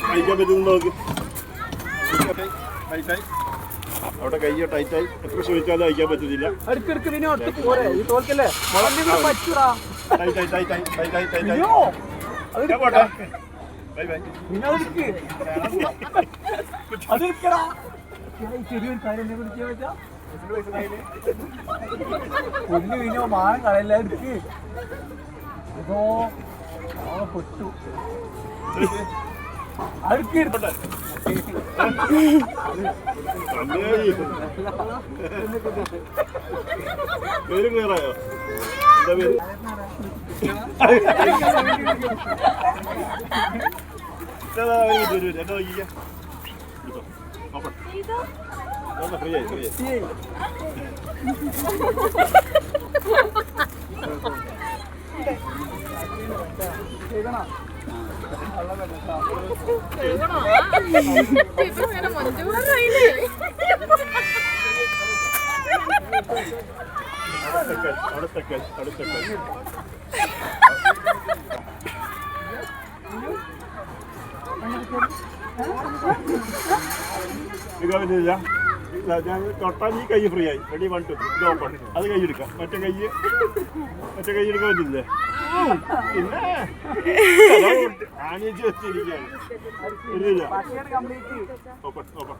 കഴിക്കാൻ പറ്റുന്നു നോക്ക്. അവിടെ കയ്യോ ടൈറ്റായി എത്ര ശ്രമിച്ചാലും അയക്കാൻ പറ്റുന്നില്ല. ചെറിയൊരു കാര്യം വിളിക്കാൻ പറ്റാ പൊന്നു വീണോ മാനം കളയല്ല എടുക്ക് അതോ പൊട്ടു അടുക്ക് പേര് ക്ലിയറായോ? എന്താ പേര്? എന്നെ നോക്കിക്കാം. ഫ്രീ ആയി ഫ്രീ ആയി. ഞാൻ തൊട്ടാൽ ഈ കൈ ഫ്രീ ആയി. റെഡി 1 2 ഇത് ഓപ്പൺ. അത് കൈ എടുക്കാം. മറ്റേ കൈ എടുക്കാൻ പറ്റില്ലേ? പിന്നെ ആണിച്ച് വെച്ചിരിക്കുകയാണ്. Open open.